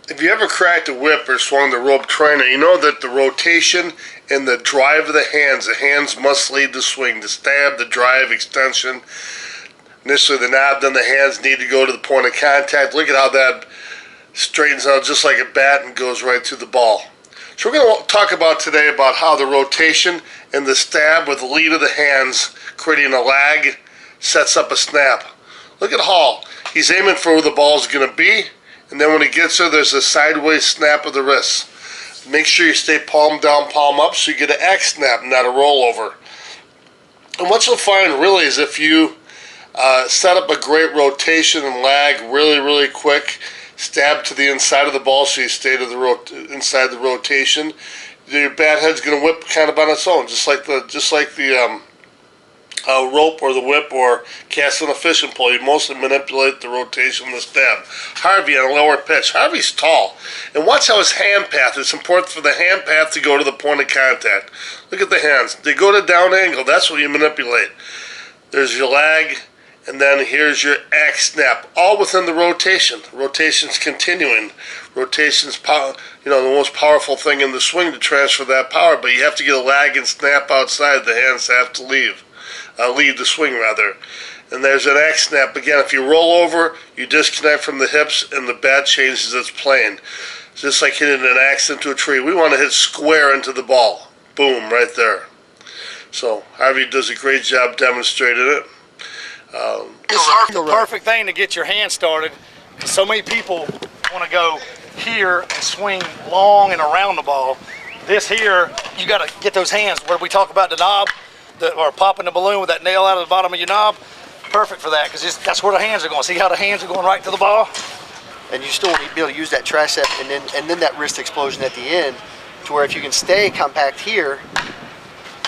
If you ever cracked a whip or swung the rope trainer, you know that the rotation and the drive of the hands must lead the swing. The stab, the drive, extension, initially the knob, then the hands need to go to the point of contact. Look at how that straightens out just like a bat and goes right through the ball. So we're going to talk about today about how the rotation and the stab with the lead of the hands, creating a lag, sets up a snap. Look at Hall. He's aiming for where the ball's going to be, and then when he gets there, there's a sideways snap of the wrist. Make sure you stay palm down, palm up, so you get an X snap, not a rollover. And what you'll find really is if you set up a great rotation and lag really quick, stab to the inside of the ball so you stay to the inside the rotation, your bat head's going to whip kind of on its own, just like the rope or the whip or casting a fishing pole. You mostly manipulate the rotation and the stab. Harvey on a lower pitch. Harvey's tall. And watch how his hand path, it's important for the hand path to go to the point of contact. Look at the hands. They go to down angle. That's what you manipulate. There's your lag, and then here's your X snap, all within the rotation. Rotation's continuing. Rotation's power, the most powerful thing in the swing to transfer that power, but you have to get a lag and snap outside. The hands have to lead the swing rather. And there's an X snap. Again, if you roll over, you disconnect from the hips and the bat changes its plane. It's just like hitting an axe into a tree. We want to hit square into the ball. Boom, right there. So Harvey does a great job demonstrating it. It's the perfect thing to get your hand started. So many people want to go here and swing long and around the ball. This here, you got to get those hands. Where we talk about the knob, or popping the balloon with that nail out of the bottom of your knob, perfect for that, because that's where the hands are going. See how the hands are going right to the ball? And you still need to be able to use that tricep and then that wrist explosion at the end, to where if you can stay compact here,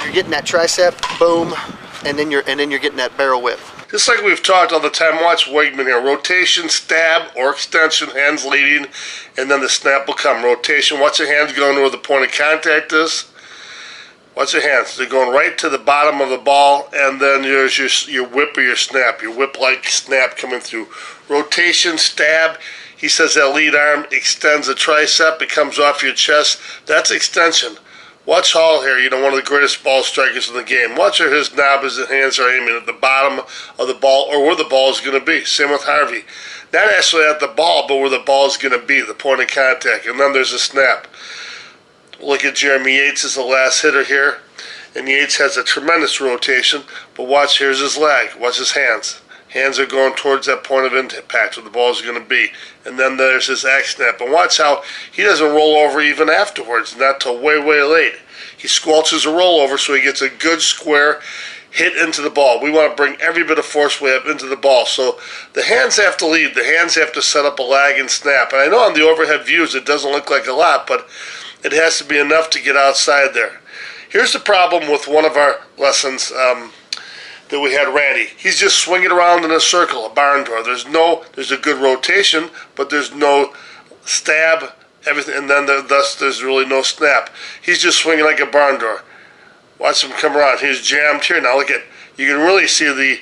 you're getting that tricep, boom, and then you're getting that barrel whip. Just like we've talked all the time, watch Wegman here. Rotation, stab, or extension, hands leading, and then the snap will come. Rotation, watch the hands going to where the point of contact is. Watch your hands. They're going right to the bottom of the ball, and then there's your whip or your snap, your whip-like snap coming through. Rotation, stab. He says that lead arm extends the tricep. It comes off your chest. That's extension. Watch Hall here, one of the greatest ball strikers in the game. Watch where his knob, his hands are aiming at the bottom of the ball or where the ball is going to be. Same with Harvey. Not actually at the ball, but where the ball is going to be, the point of contact. And then there's a snap. Look at Jeremy Yates as the last hitter here. And Yates has a tremendous rotation, but watch, here's his lag. Watch his hands. Hands are going towards that point of impact where the ball is going to be. And then there's his X snap. And watch how he doesn't roll over even afterwards, not till way late. He squelches a rollover so he gets a good square hit into the ball. We want to bring every bit of force we have into the ball. So the hands have to lead. The hands have to set up a lag and snap. And I know on the overhead views it doesn't look like a lot, but it has to be enough to get outside there. Here's the problem with one of our lessons that we had Randy. He's just swinging around in a circle, a barn door. There's a good rotation, but there's no stab, everything, and then thus there's really no snap. He's just swinging like a barn door. Watch him come around. He's jammed here. Now look at, you can really see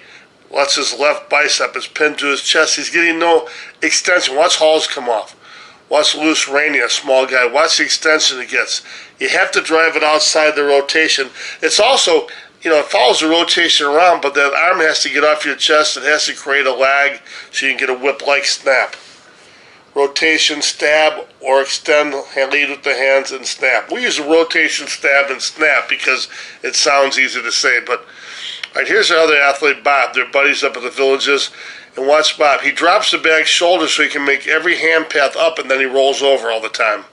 watch his left bicep is pinned to his chest. He's getting no extension. Watch Halls come off. Watch Luce Rainey, a small guy. Watch the extension he gets. You have to drive it outside the rotation. It's also, it follows the rotation around, but that arm has to get off your chest. It has to create a lag so you can get a whip-like snap. Rotation, stab, or extend, lead with the hands, and snap. We use a rotation, stab, and snap because it sounds easy to say. But, all right, here's our other athlete, Bob. They're buddies up at the Villages. And watch Bob. He drops the back shoulder so he can make every hand path up, and then he rolls over all the time.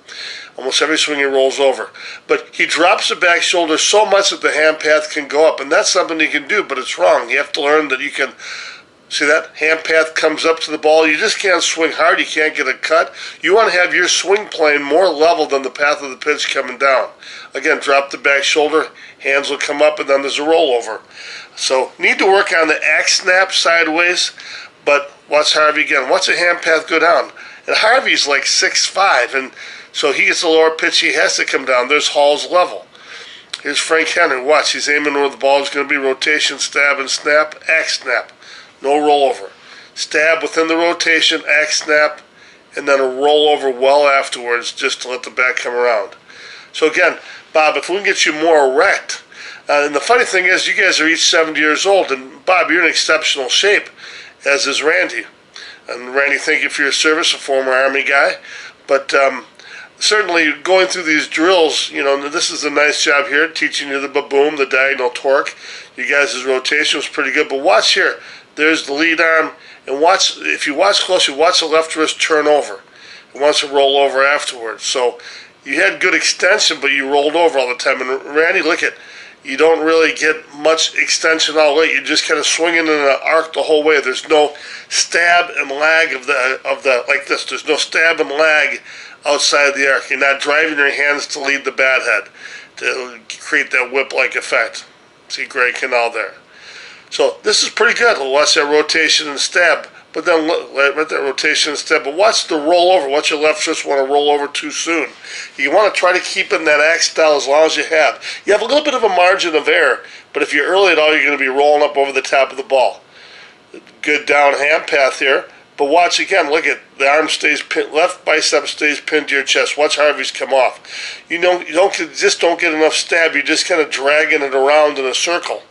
Almost every swing he rolls over. But he drops the back shoulder so much that the hand path can go up, and that's something you can do, but it's wrong. You have to learn that you can, see that? Hand path comes up to the ball. You just can't swing hard. You can't get a cut. You want to have your swing plane more level than the path of the pitch coming down. Again, drop the back shoulder, hands will come up, and then there's a rollover. So need to work on the X snap sideways. But watch Harvey again. Watch the hand path go down. And Harvey's like 6'5", and so he gets a lower pitch. He has to come down. There's Hall's level. Here's Frank Henry. Watch. He's aiming where the ball is going to be. Rotation, stab, and snap. X snap. No rollover. Stab within the rotation. X snap. and then a rollover well afterwards just to let the back come around. So again, Bob, if we can get you more erect, and the funny thing is, you guys are each 70 years old, and Bob, you're in exceptional shape, as is Randy. And Randy, thank you for your service, a former Army guy. But certainly going through these drills, this is a nice job here, teaching you the boom, the diagonal torque. You guys' rotation was pretty good. But watch here. There's the lead arm. And watch, if you watch closely, watch the left wrist turn over. It wants to roll over afterwards. So you had good extension, but you rolled over all the time. And Randy, look at, you don't really get much extension all the way. You're just kind of swinging in an arc the whole way. There's no stab and lag of the like this. There's no stab and lag outside the arc. You're not driving your hands to lead the BatHead to create that whip-like effect. See gray canal there. So this is pretty good. Watch that rotation and stab. But then right that rotation and stab. But watch the rollover. Watch your left wrist want to roll over too soon. You want to try to keep in that axe style as long as you have. You have a little bit of a margin of error, but if you're early at all, you're going to be rolling up over the top of the ball. Good down hand path here. But watch again. Look at the arm stays pinned, left bicep stays pinned to your chest. Watch Harvey's come off. You just don't get enough stab. You're just kind of dragging it around in a circle,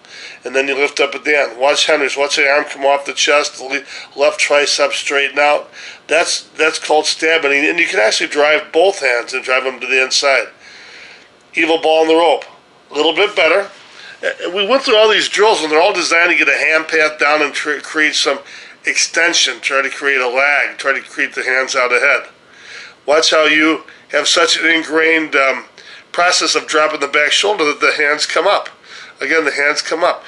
and then you lift up at the end. Watch Henry's. Watch the arm come off the chest. The left tricep straighten out. That's called stabbing, and you can actually drive both hands and drive them to the inside. Evil ball on the rope. A little bit better. We went through all these drills, and they're all designed to get a hand path down and create some extension, try to create a lag, try to create the hands out ahead. Watch how you have such an ingrained process of dropping the back shoulder that the hands come up. Again, the hands come up.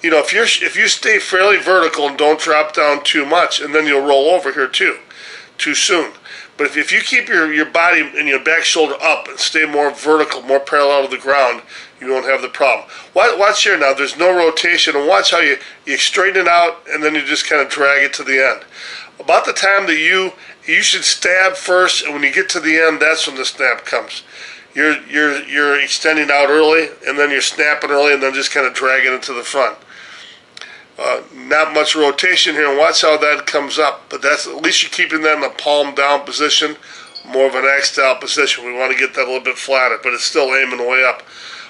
If you stay fairly vertical and don't drop down too much, and then you'll roll over here too soon. But if you keep your body and your back shoulder up and stay more vertical, more parallel to the ground, you won't have the problem. Watch here now. There's no rotation, and watch how you straighten it out, and then you just kind of drag it to the end. About the time that you should stab first, and when you get to the end, that's when the snap comes. You're extending out early, and then you're snapping early, and then just kind of dragging it to the front. Not much rotation here, and watch how that comes up. But that's at least you're keeping that in a palm down position, more of an axe style position. We want to get that a little bit flatter, but it's still aiming way up.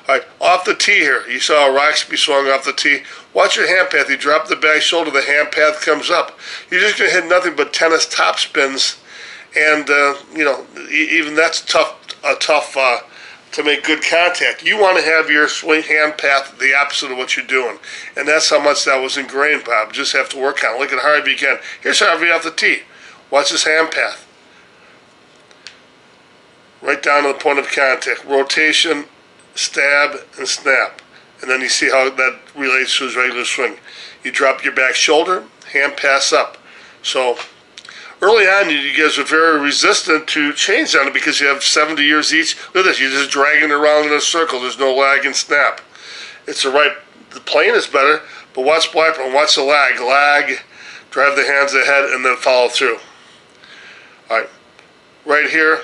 All right, off the tee here. You saw Roxby swung off the tee. Watch your hand path. You drop the back shoulder, the hand path comes up. You're just going to hit nothing but tennis top spins, and even that's tough to make good contact. You want to have your swing hand path the opposite of what you're doing, and that's how much that was ingrained, Bob. Just have to work on it. Look at Harvey again. Here's Harvey off the tee. Watch his hand path. Right down to the point of contact. Rotation, stab, and snap. And then you see how that relates to his regular swing. You drop your back shoulder, hand pass up. So early on, you guys are very resistant to change on it because you have 70 years each. Look at this. You're just dragging it around in a circle. There's no lag and snap. It's the plane is better, but watch Blackburn. Watch the lag. Lag, drive the hands ahead, and then follow through. All right. Right here,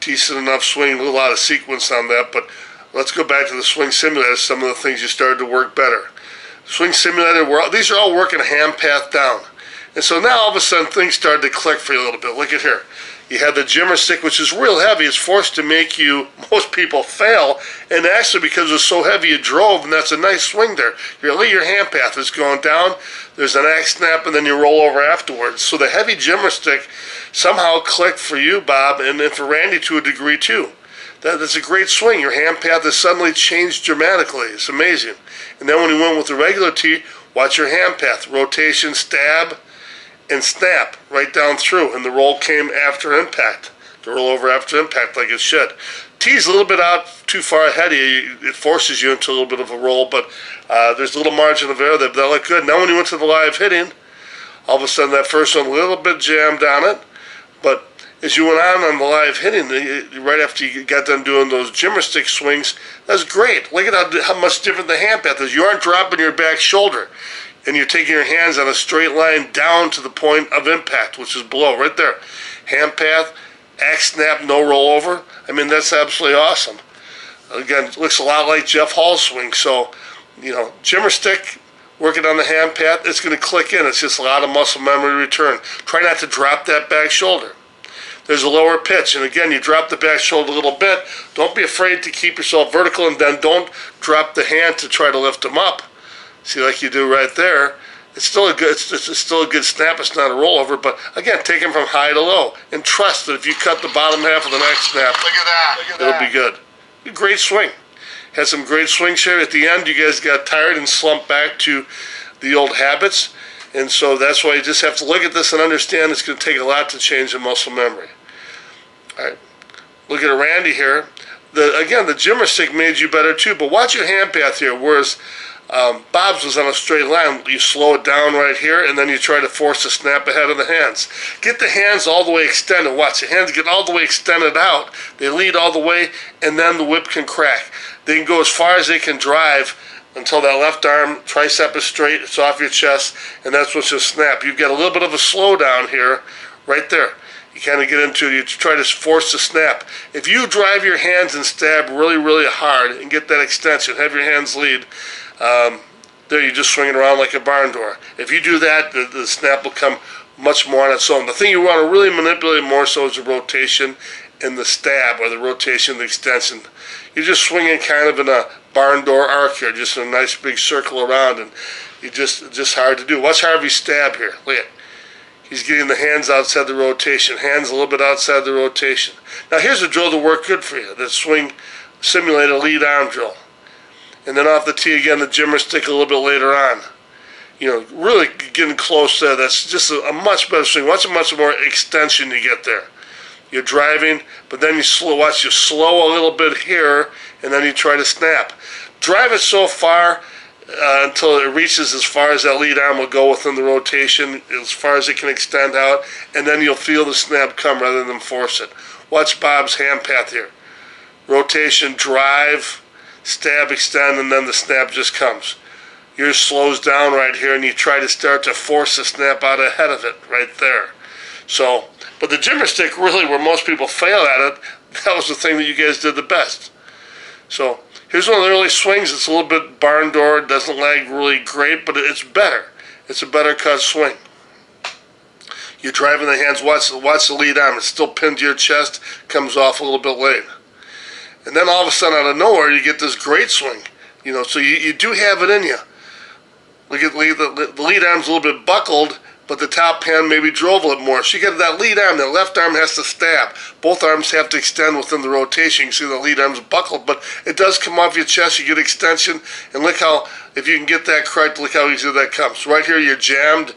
decent enough swing. A little out of sequence on that, but let's go back to the swing simulator. Some of the things you started to work better. Swing simulator, these are all working hand path down. And so now all of a sudden things started to click for you a little bit. Look at here. You had the jimmer stick, which is real heavy. It's forced to make most people fail. And actually because it's so heavy you drove, and that's a nice swing there. Your hand path is going down. There's an axe snap, and then you roll over afterwards. So the heavy jimmer stick somehow clicked for you, Bob, and for Randy to a degree too. That's a great swing. Your hand path has suddenly changed dramatically. It's amazing. And then when you went with the regular tee, watch your hand path. Rotation, stab, and snap right down through. And the roll came after impact. The roll over after impact like it should. Tee's a little bit out too far ahead of you. It forces you into a little bit of a roll, but there's a little margin of error there. But that looked good. Now when you went to the live hitting, all of a sudden that first one a little bit jammed on it. But as you went on the live hitting, right after you got done doing those jimmer stick swings, that's great. Look at how much different the hand path is. You aren't dropping your back shoulder, and you're taking your hands on a straight line down to the point of impact, which is below, right there. Hand path, axe snap, no rollover. I mean, that's absolutely awesome. Again, it looks a lot like Jeff Hall's swing. So, jimmer stick working on the hand path, it's going to click in. It's just a lot of muscle memory return. Try not to drop that back shoulder. There's a lower pitch, and again, you drop the back shoulder a little bit. Don't be afraid to keep yourself vertical, and then don't drop the hand to try to lift them up. See, like you do right there. It's still a good. It's still a good snap. It's not a rollover, but again, take them from high to low, and trust that if you cut the bottom half of the next snap, Look at that. it'll be good. A great swing. Had some great swing share at the end. You guys got tired and slumped back to the old habits, and so that's why you just have to look at this and understand it's going to take a lot to change the muscle memory. All right, look at Randy here. Again, the Jimmer stick made you better too, but watch your hand path here. Whereas Bob's was on a straight line. You slow it down right here, and then you try to force the snap ahead of the hands. Get the hands all the way extended. Watch the hands get all the way extended out. They lead all the way, and then the whip can crack. They can go as far as they can drive until that left arm tricep is straight. It's off your chest, and that's what's your snap. You've got a little bit of a slowdown here, right there. You kind of get into it. You try to force the snap. If you drive your hands and stab really, really hard and get that extension, have your hands lead, there you're just swinging around like a barn door. If you do that, the snap will come much more on its own. The thing you want to really manipulate more so is the rotation and the stab, or the rotation, the extension. You're just swinging kind of in a barn door arc here, just in a nice big circle around, and it's just hard to do. Watch Harvey's stab here. Look at it. He's getting the hands outside the rotation, hands a little bit outside the rotation. Now here's a drill to work good for you, the swing simulator lead arm drill. And then off the tee again, the Jimmer stick a little bit later on. You know, really getting close there. That's just a much better swing. Watch how much more extension you get there. You're driving, but then you slow a little bit here, and then you try to snap. Drive it so far until it reaches as far as that lead arm will go within the rotation, as far as it can extend out, and then you'll feel the snap come rather than force it. Watch Bob's hand path here. Rotation, drive, stab, extend, and then the snap just comes. Yours slows down right here, and you try to start to force the snap out ahead of it right there. So, but the Jimmer stick, really, where most people fail at it, that was the thing that you guys did the best. So, here's one of the early swings. It's a little bit barn door. It doesn't lag really great, but it's better. It's a better cut swing. You're driving the hands. Watch the lead arm. It's still pinned to your chest. Comes off a little bit late. And then all of a sudden, out of nowhere, you get this great swing. You know, so you do have it in you. Look at the lead arm's a little bit buckled, but the top hand maybe drove a little more. So you get that lead arm. That left arm has to stab. Both arms have to extend within the rotation. You can see the lead arm's buckled, but it does come off your chest. You get extension, and look how, if you can get that correct, look how easy that comes. So right here, you're jammed,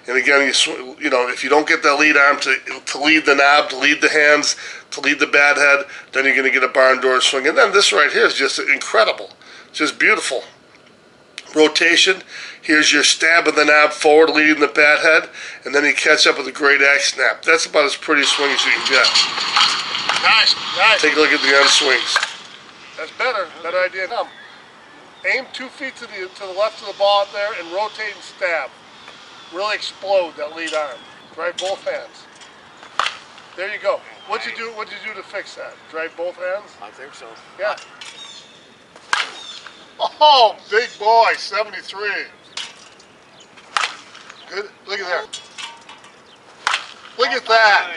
and again, you know, if you don't get that lead arm to lead the knob, to lead the hands, to lead the BatHead, then you're going to get a barn door swing. And then this right here is just incredible. It's just beautiful. Rotation. Here's your stab of the knob forward, leading the BatHead, and then you catch up with a great axe snap. That's about as pretty a swing as you can get. Nice. Take a look at the end swings. That's better. Better idea. Aim 2 feet to the left of the ball out there and rotate and stab. Really explode that lead arm. Drive both hands. There you go. What'd you do to fix that? Drive both hands? I think so. Yeah. Oh, big boy, 73. Good. Look at that. Look at that.